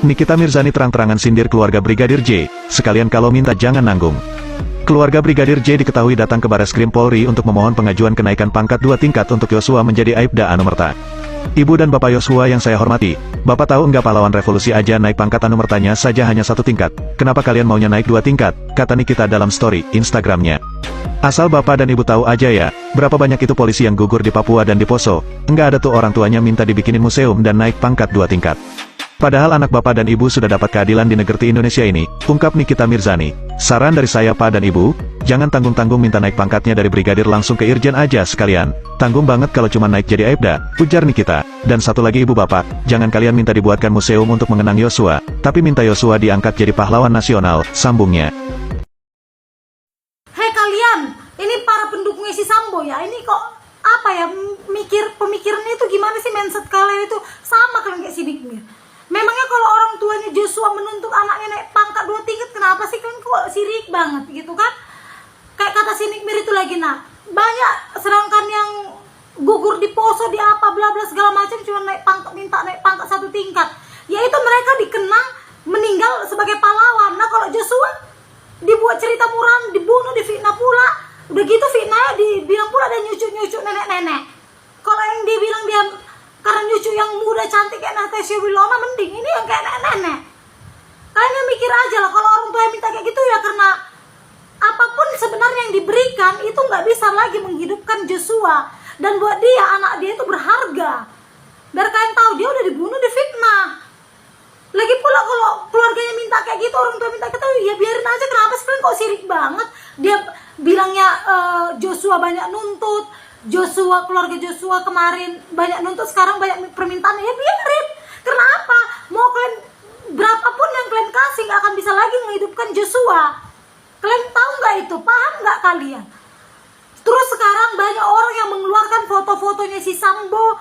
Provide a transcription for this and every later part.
Nikita Mirzani terang-terangan sindir keluarga Brigadir J, sekalian kalau minta jangan nanggung. Keluarga Brigadir J diketahui datang ke Bareskrim Polri untuk memohon pengajuan kenaikan pangkat 2 tingkat untuk Yosua menjadi Aibda Anumerta. Ibu dan Bapak Yosua yang saya hormati, Bapak tahu enggak pahlawan revolusi aja naik pangkat Anumertanya saja hanya 1 tingkat, kenapa kalian maunya naik 2 tingkat, kata Nikita dalam story Instagramnya. Asal Bapak dan Ibu tahu aja ya, berapa banyak itu polisi yang gugur di Papua dan di Poso, enggak ada tuh orang tuanya minta dibikinin museum dan naik pangkat 2 tingkat. Padahal anak Bapak dan Ibu sudah dapat keadilan di negeri Indonesia ini, ungkap Nikita Mirzani. Saran dari saya Pak dan Ibu, jangan tanggung-tanggung minta naik pangkatnya dari brigadir langsung ke irjen aja sekalian. Tanggung banget kalau cuma naik jadi Aibda, ujar Nikita. Dan satu lagi Ibu Bapak, jangan kalian minta dibuatkan museum untuk mengenang Yosua, tapi minta Yosua diangkat jadi pahlawan nasional, sambungnya. Hei kalian, ini para pendukungnya si Sambo ya, ini kok apa ya, pemikirannya itu gimana sih, mindset kalian itu sama kalian kayak si Nikmir. Memangnya kalau orang tuanya Joshua menuntut anaknya naik pangkat 2 tingkat, kenapa sih kalian kok sirik banget gitu kan? Kayak kata si Nikmir itu lagi, nah banyak sedangkan yang gugur di Poso, di apa bla bla segala macam cuma naik pangkat, minta naik pangkat 1 tingkat, yaitu mereka dikenang meninggal sebagai pahlawan. Nah kalau Joshua dibuat cerita murahan, dibunuh, difitnah pula, udah gitu fitnahnya dibilang pula ada nyucuk-nyucuk nenek-nenek. Kalau yang dia bilang dia karena nyucuk yang muda cantik kayak Natasha Wilona, mending ini yang kayak nenek-nenek. Kalian mikir aja lah, kalau orang tua yang minta kayak gitu ya karena apapun sebenarnya yang diberikan itu nggak bisa lagi menghidupkan Joshua, dan buat dia, anak dia itu berharga. Biar kalian tahu dia udah dibunuh, difitnah. Lagi pula kalau keluarganya minta kayak gitu, orang tua minta gitu, ya biarin aja. Kenapa sih kalian kok sirik banget? Dia bilangnya Joshua banyak nuntut, Joshua, keluarga Joshua kemarin banyak nuntut, sekarang banyak permintaan, ya biarin. Kenapa? Mau kalian berapapun yang kalian kasih nggak akan bisa lagi menghidupkan Joshua. Kalian tahu nggak itu? Paham nggak kalian? Terus sekarang banyak orang yang mengeluarkan foto-fotonya si Sambo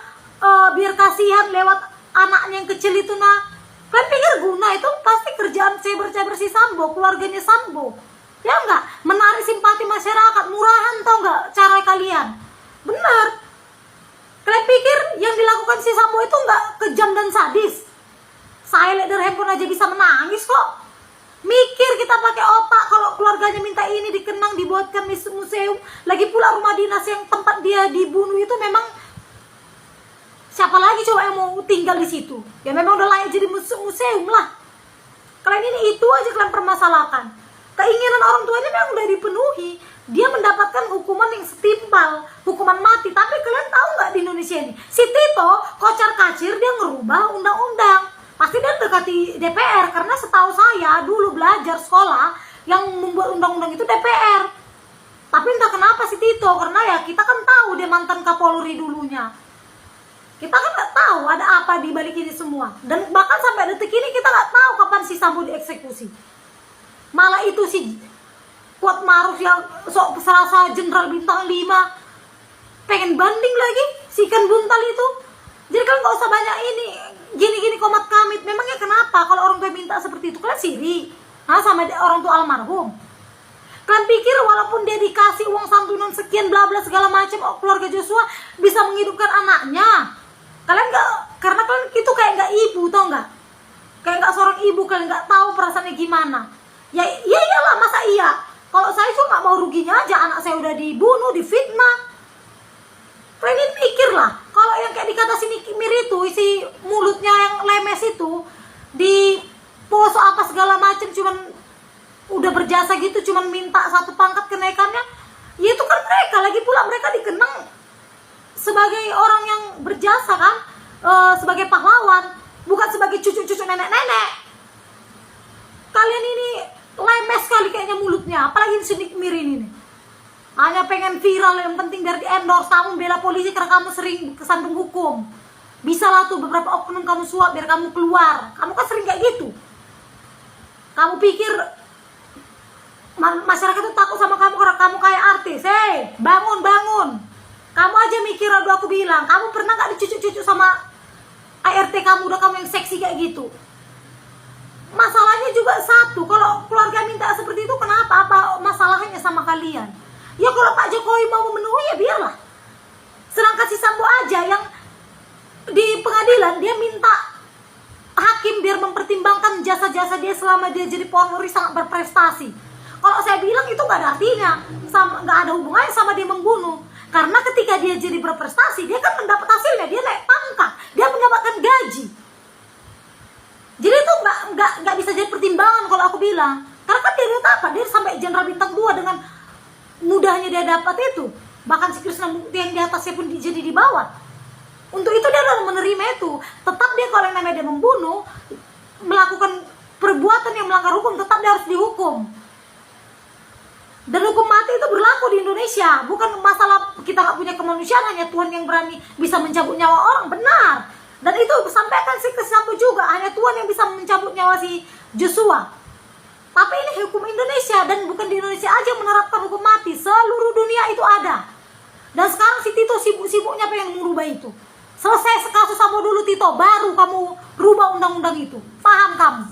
biar kasihan lewat anaknya yang kecil itu. Nah, kalian pikir guna? Itu pasti kerjaan cyber si Sambo, keluarganya Sambo. Ya nggak? Menarik simpati masyarakat, murahan tau nggak cara kalian? Benar. Kalian pikir yang dilakukan si Sambo itu nggak kejam dan sadis? Saya lihat dari handphone aja bisa menangis kok. Mikir kita pakai otak, kalau keluarganya minta ini dikenang, dibuatkan museum. Lagi pula rumah dinas yang tempat dia dibunuh itu memang siapa lagi coba yang mau tinggal di situ? Ya memang udah layak jadi museum lah. Kalian ini itu aja kalian permasalahkan. Keinginan orang tuanya memang udah dipenuhi. Dia mendapatkan hukuman yang setimpal, hukuman mati. Tapi kalian tahu nggak di Indonesia ini, si Tito kocar kacir dia ngerubah undang-undang. Pasti dia dekati DPR, karena setahu saya dulu belajar sekolah yang membuat undang-undang itu DPR. Tapi entah kenapa si Tito, karena ya kita kan tahu dia mantan Kapolri dulunya. Kita kan nggak tahu ada apa di balik ini semua. Dan bahkan sampai detik ini kita nggak tahu kapan si Sambo dieksekusi. Malah itu si Kuat Maruf yang sok serasa jenderal bintang 5 pengen banding lagi si ikan buntal itu. Jadi kalian nggak usah banyak ini gini-gini komat kamit. Memangnya kenapa kalau orang tua minta seperti itu kalian siri sama orang tua almarhum? Kalian pikir walaupun dia dikasih uang santunan sekian bla bla segala macam, keluarga Joshua bisa menghidupkan anaknya? Kalian nggak, karena kalian itu kayak nggak ibu, tau nggak? Kayak nggak seorang ibu, kalian nggak tahu perasaannya gimana. Ya iyalah, masa iya? Kalau saya cuma nggak mau ruginya aja, anak saya udah dibunuh, difitnah. Kalian ini pikir lah, kalau yang kayak dikata si Nikmir itu, si mulutnya yang lemes itu, di Poso apa segala macam, cuman udah berjasa gitu, cuman minta 1 pangkat kenaikannya, ya itu kan mereka. Lagi pula mereka dikenang sebagai orang yang berjasa kan, sebagai pahlawan, bukan sebagai cucu-cucu nenek-nenek. Kalian ini lemes sekali kayaknya mulutnya, apalagi si Nikmir ini nih. Hanya pengen viral, yang penting biar di endorse. Kamu bela polisi karena kamu sering kesandung hukum. Bisa lah tuh beberapa oknum kamu suap biar kamu keluar. Kamu kan sering kayak gitu. Kamu pikir masyarakat tuh takut sama kamu karena kamu kayak artis? Hei, bangun. Kamu aja mikir, aduh aku bilang, kamu pernah gak dicucuk-cucuk sama ART kamu, udah kamu yang seksi kayak gitu? Masalahnya juga satu, kalau keluarga minta seperti itu, kenapa? Apa masalahnya sama kalian? Ya kalau Pak Jokowi mau memenuhi ya biarlah. Sedangkan si Sambo aja yang di pengadilan dia minta hakim biar mempertimbangkan jasa-jasa dia selama dia jadi Polri sangat berprestasi. Kalau saya bilang itu nggak ada artinya, nggak ada hubungannya sama dia membunuh. Karena ketika dia jadi berprestasi, dia kan mendapat hasilnya, dia naik pangkat, dia mendapatkan gaji. Jadi itu nggak bisa jadi pertimbangan kalau aku bilang. Karena kan dia apa? Dia sampai Jenderal Bintang 2 dengan mudahnya dia dapat itu. Bahkan si Krisnamukti yang di atasnya pun jadi di bawah. Untuk itu dia harus menerima itu. Tetap dia kalau yang namanya dia membunuh, melakukan perbuatan yang melanggar hukum, tetap dia harus dihukum. Dan hukum mati itu berlaku di Indonesia. Bukan masalah kita nggak punya kemanusiaan, hanya Tuhan yang berani bisa mencabut nyawa orang, benar. Dan itu sampaikan si Sambo juga, hanya Tuhan yang bisa mencabut nyawa si Joshua. Tapi ini hukum Indonesia, dan bukan di Indonesia aja menerapkan hukum mati, seluruh dunia itu ada. Dan sekarang si Tito sibuk-sibuknya pengen merubah itu. Selesai kasus Sambo dulu Tito, baru kamu rubah undang-undang itu. Paham kamu?